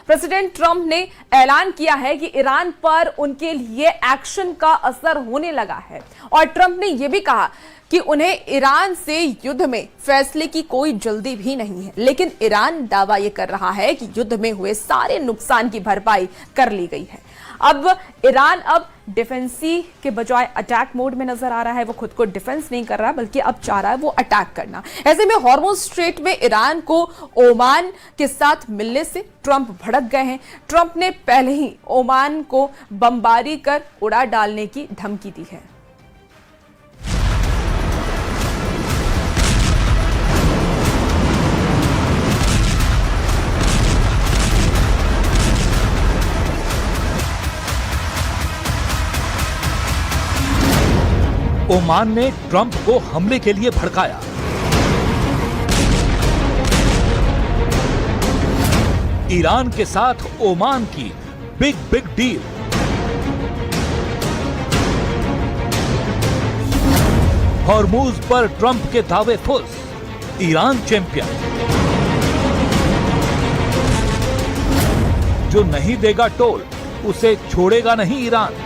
President Trump ने ऐलान किया है कि ईरान पर उनके लिए एक्शन का असर होने लगा है और ट्रंप ने यह भी कहा कि उन्हें ईरान से युद्ध में फैसले की कोई जल्दी भी नहीं है, लेकिन ईरान दावा यह कर रहा है कि युद्ध में हुए सारे नुकसान की भरपाई कर ली गई है। अब ईरान डिफेंसी के बजाय अटैक मोड में नजर आ रहा है। वो खुद को डिफेंस नहीं कर रहा बल्कि अब चाह रहा है वो अटैक करना। ऐसे में हॉर्मुज स्ट्रेट में ईरान को ओमान के साथ मिलने से ट्रंप भड़क गए हैं। ट्रंप ने पहले ही ओमान को बमबारी कर उड़ा डालने की धमकी दी है। ओमान ने ट्रंप को हमले के लिए भड़काया। ईरान के साथ ओमान की बिग डील। हॉर्मुज पर ट्रंप के दावे फुस। Iran champion. जो नहीं देगा टोल उसे छोड़ेगा नहीं ईरान।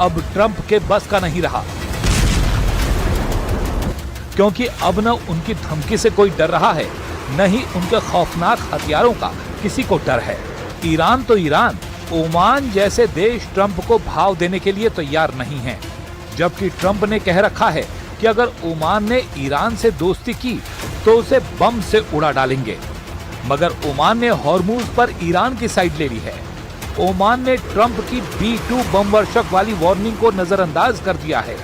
अब ट्रंप के बस का नहीं रहा, क्योंकि अब न उनकी धमकी से कोई डर रहा है, न ही उनके खौफनाक हथियारों का किसी को डर है। ईरान तो ईरान, ओमान जैसे देश ट्रंप को भाव देने के लिए तैयार नहीं है, जबकि ट्रंप ने कह रखा है कि अगर ओमान ने ईरान से दोस्ती की तो उसे बम से उड़ा डालेंगे। मगर ओमान ने हॉर्मुज पर ईरान की साइड ले ली है। ओमान ने ट्रंप की B-2 बम वर्षक वाली वार्निंग को नजरअंदाज कर दिया है।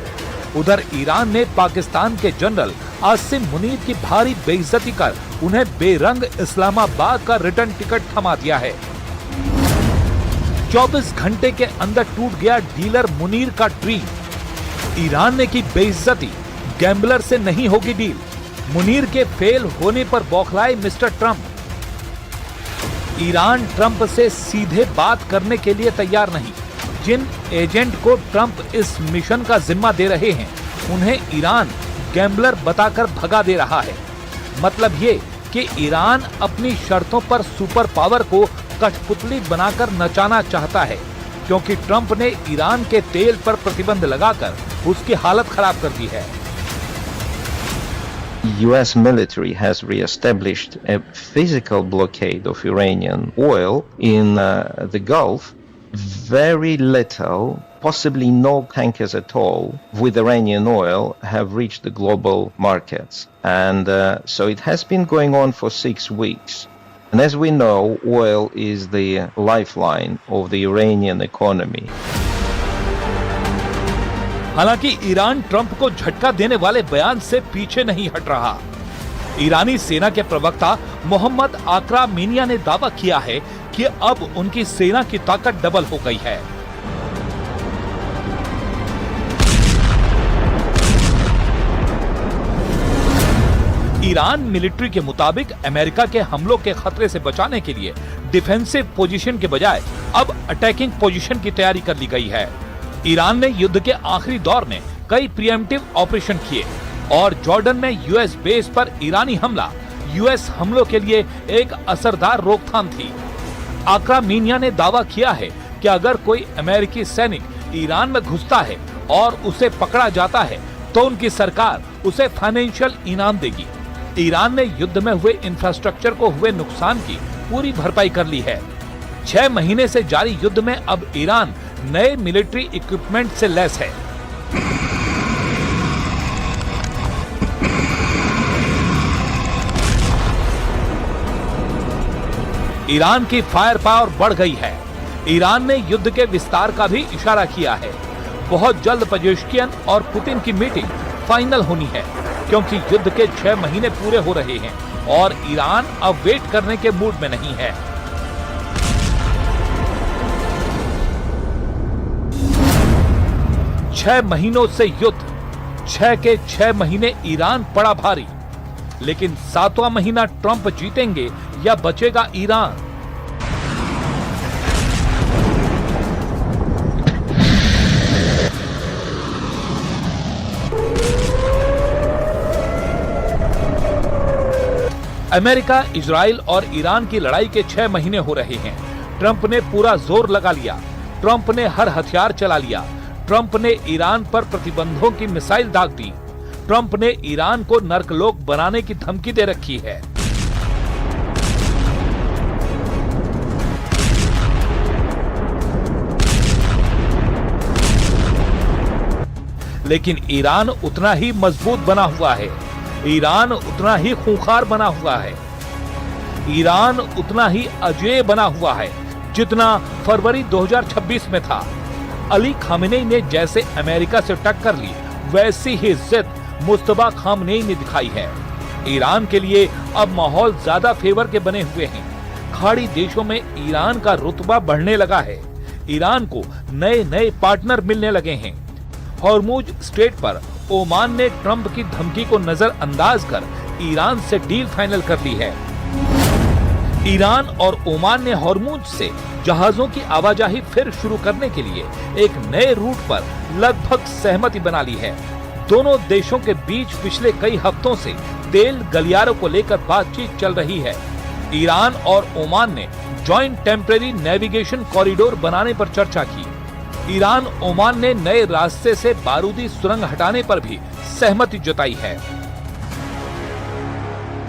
उधर ईरान ने पाकिस्तान के जनरल आसिम मुनीर की भारी बेइज्जती कर उन्हें बेरंग इस्लामाबाद का रिटर्न टिकट थमा दिया है। 24 घंटे के अंदर टूट गया डीलर मुनीर का ड्रीम। ईरान ने की बेइज्जती, गैम्बलर से नहीं होगी डील। मुनीर के फेल होने पर बौखलाए मिस्टर ट्रंप। ईरान ट्रंप से सीधे बात करने के लिए तैयार नहीं। जिन एजेंट को ट्रंप इस मिशन का जिम्मा दे रहे हैं उन्हें ईरान गैम्बलर बताकर भगा दे रहा है। मतलब ये कि ईरान अपनी शर्तों पर सुपर पावर को कठपुतली बनाकर नचाना चाहता है, क्योंकि ट्रंप ने ईरान के तेल पर प्रतिबंध लगाकर उसकी हालत खराब कर दी है। US military has re-established a physical blockade of Iranian oil in the Gulf. Very little, possibly no tankers at all with Iranian oil have reached the global markets. And so it has been going on for 6 weeks. And as we know, oil is the lifeline of the Iranian economy. हालांकि Iran Trump को झटका देने वाले बयान से पीछे नहीं हट रहा। ईरानी सेना के प्रवक्ता मोहम्मद आकरा मीनिया ने दावा किया है कि अब उनकी सेना की ताकत डबल हो गई है। ईरान मिलिट्री के मुताबिक अमेरिका के हमलों के खतरे से बचाने के लिए डिफेंसिव पोजीशन के बजाय अब अटैकिंग पोजीशन की तैयारी कर ली गई है। ईरान ने युद्ध के आखिरी दौर में कई प्रीएम्प्टिव ऑपरेशन किए और जॉर्डन में यूएस बेस पर ईरानी हमला यूएस हमलों के लिए एक असरदार रोकथाम थी। आकरा मीनिया ने दावा किया है कि अगर कोई अमेरिकी सैनिक ईरान में घुसता है और उसे पकड़ा जाता है तो उनकी सरकार उसे फाइनेंशियल इनाम देगी। ईरान ने युद्ध में हुए इंफ्रास्ट्रक्चर को हुए नुकसान की पूरी भरपाई कर ली है। 6 महीने से जारी युद्ध में अब ईरान नए मिलिट्री इक्विपमेंट से लैस है। ईरान की फायर पावर बढ़ गई है। ईरान ने युद्ध के विस्तार का भी इशारा किया है। बहुत जल्द पेजेश्कियन और पुतिन की मीटिंग फाइनल होनी है, क्योंकि युद्ध के 6 महीने पूरे हो रहे हैं और ईरान अब वेट करने के मूड में नहीं है। 6 महीनों से युद्ध, 6 के 6 महीने ईरान पड़ा भारी। लेकिन 7वां महीना ट्रंप जीतेंगे या बचेगा ईरान? अमेरिका, इजराइल और ईरान की लड़ाई के 6 महीने हो रहे हैं। ट्रंप ने पूरा जोर लगा लिया, ट्रंप ने हर हथियार चला लिया, ट्रंप ने ईरान पर प्रतिबंधों की मिसाइल दाग दी, ट्रंप ने ईरान को नर्कलोक बनाने की धमकी दे रखी है। लेकिन ईरान उतना ही मजबूत बना हुआ है, ईरान उतना ही खूंखार बना हुआ है, ईरान उतना ही अजेय बना हुआ है जितना फरवरी 2026 में था। अली खामेनेई ने जैसे अमेरिका से टक्कर ली, वैसी ही जिद मुस्तफा खामेनेई ने दिखाई है। ईरान के लिए अब माहौल ज्यादा फेवर के बने हुए हैं। खाड़ी देशों में ईरान का रुतबा बढ़ने लगा है। ईरान को नए नए पार्टनर मिलने लगे हैं। हॉर्मुज स्ट्रेट पर ओमान ने ट्रंप की धमकी को नजरअंदाज कर ईरान से डील फाइनल कर ली है। ईरान और ओमान ने हॉर्मुज से जहाजों की आवाजाही फिर शुरू करने के लिए एक नए रूट पर लगभग सहमति बना ली है। दोनों देशों के बीच पिछले कई हफ्तों से तेल गलियारों को लेकर बातचीत चल रही है। ईरान और ओमान ने जॉइंट टेम्परेरी नेविगेशन कॉरिडोर बनाने पर चर्चा की। ईरान ओमान ने नए रास्ते से बारूदी सुरंग हटाने पर भी सहमति जताई है।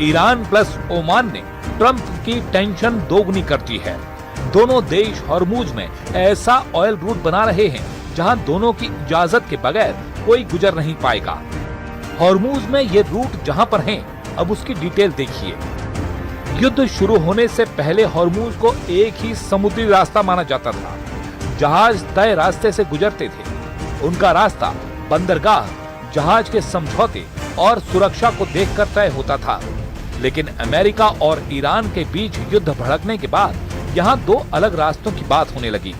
ईरान प्लस ओमान ने ट्रंप की टेंशन दोगुनी कर दी है। दोनों देश हॉर्मुज में ऐसा ऑयल रूट बना रहे हैं जहां दोनों की इजाजत के बगैर कोई गुजर नहीं पाएगा। हॉर्मुज में ये रूट जहां पर हैं, अब उसकी डिटेल देखिए। युद्ध शुरू होने से पहले हॉर्मुज को एक ही समुद्री रास्ता माना जाता था। जहाज तय रास्ते से गुजरते थे। उनका रास्ता बंदरगाह, जहाज के समझौते और सुरक्षा को देखकर तय होता था। लेकिन अमेरिका और ईरान के बीच युद्ध भड़कने के बाद यहाँ दो अलग रास्तों की बात होने लगी।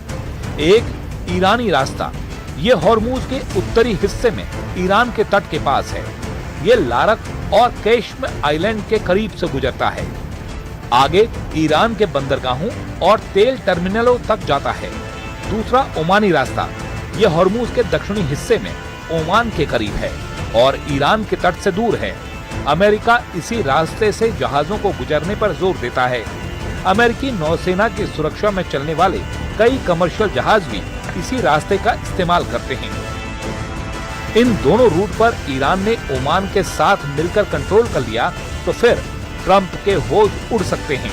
एक ईरानी रास्ता, ये हॉर्मुज के उत्तरी हिस्से में ईरान के तट के पास है। ये लारक और केश्म आइलैंड के करीब से गुजरता है। आगे ईरान के बंदरगाहों और तेल टर्मिनलों तक जाता है। दूसरा ओमानी रास्ता, ये हॉर्मुज के दक्षिणी हिस्से में ओमान के करीब है और ईरान के तट से दूर है। अमेरिका इसी रास्ते से जहाजों को गुजरने पर जोर देता है। अमेरिकी नौसेना की सुरक्षा में चलने वाले कई कमर्शियल जहाज भी इसी रास्ते का इस्तेमाल करते हैं। इन दोनों रूट पर ईरान ने ओमान के साथ मिलकर कंट्रोल कर लिया तो फिर ट्रंप के होश उड़ सकते हैं।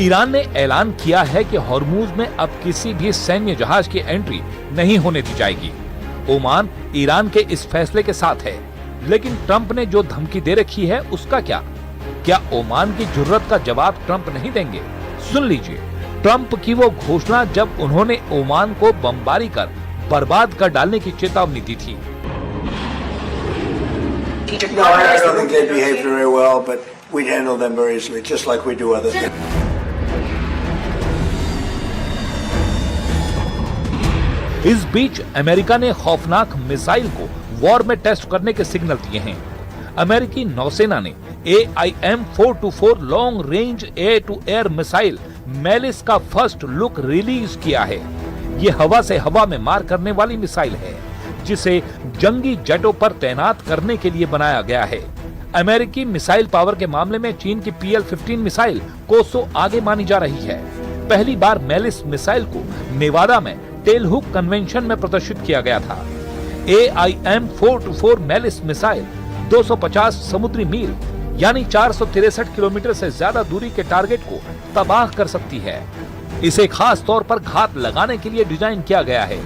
ईरान ने ऐलान किया है कि हॉर्मुज में अब किसी भी सैन्य जहाज की एंट्री नहीं होने दी जाएगी। ओमान ईरान के इस फैसले के साथ है, लेकिन ट्रंप ने जो धमकी दे रखी है उसका क्या? क्या ओमान की जुर्रत का जवाब ट्रंप नहीं देंगे? सुन लीजिए ट्रंप की वो घोषणा जब उन्होंने ओमान को बमबारी कर बर्बाद कर डालने की चेतावनी दी थी। No, I don't think they behaved very well, but we'd handle them very easily, just like we do other things. इस बीच अमेरिका ने खौफनाक मिसाइल को वॉर में टेस्ट करने के सिग्नल दिए हैं। अमेरिकी नौसेना ने AIM-424 long range air to air missile मेलिस का फर्स्ट लुक रिलीज किया है। ये हवा से हवा में मार करने वाली मिसाइल है, जिसे जंगी जेटों पर तैनात करने के लिए बनाया गया है। अमेरिकी मिसाइल पावर के मामले में चीन की PL-15 मिसाइल कोसों आगे मानी जा रही है। पहली बार मेलिस मिसाइल को नेवादा में टेलहुक कन्वेंशन में प्रदर्शित किया गया था। AIM-424 मेलिस मिसाइल 250 समुद्री मील यानी 463 किलोमीटर से ज्यादा दूरी के टारगेट को तबाह कर सकती है। इसे खास तौर पर घात लगाने के लिए डिजाइन किया गया है।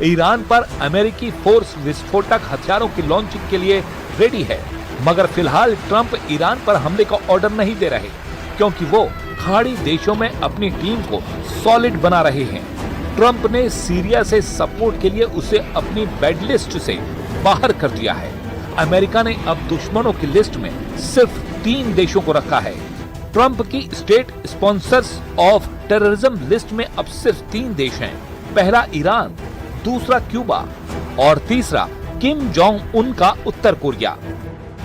ईरान पर अमेरिकी फोर्स विस्फोटक हथियारों की लॉन्चिंग के लिए रेडी है, मगर फिलहाल ट्रंप ईरान पर हमले का ऑर्डर नहीं दे रहे, क्योंकि वो खाड़ी देशों में अपनी टीम को सॉलिड बना रहे हैं। ट्रंप ने सीरिया से सपोर्ट के लिए उसे अपनी बैड लिस्ट से बाहर कर दिया है। अमेरिका ने अब दुश्मनों की लिस्ट में सिर्फ 3 देशों को रखा है। ट्रंप की state sponsors of terrorism list में अब सिर्फ 3 देश हैं। पहला ईरान, दूसरा क्यूबा और तीसरा किम जोंग उन का उत्तर कोरिया।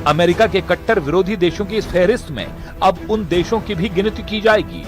अमेरिका के कट्टर विरोधी देशों की इस फहरिस्त में अब उन देशों की भी गिनती की जाएगी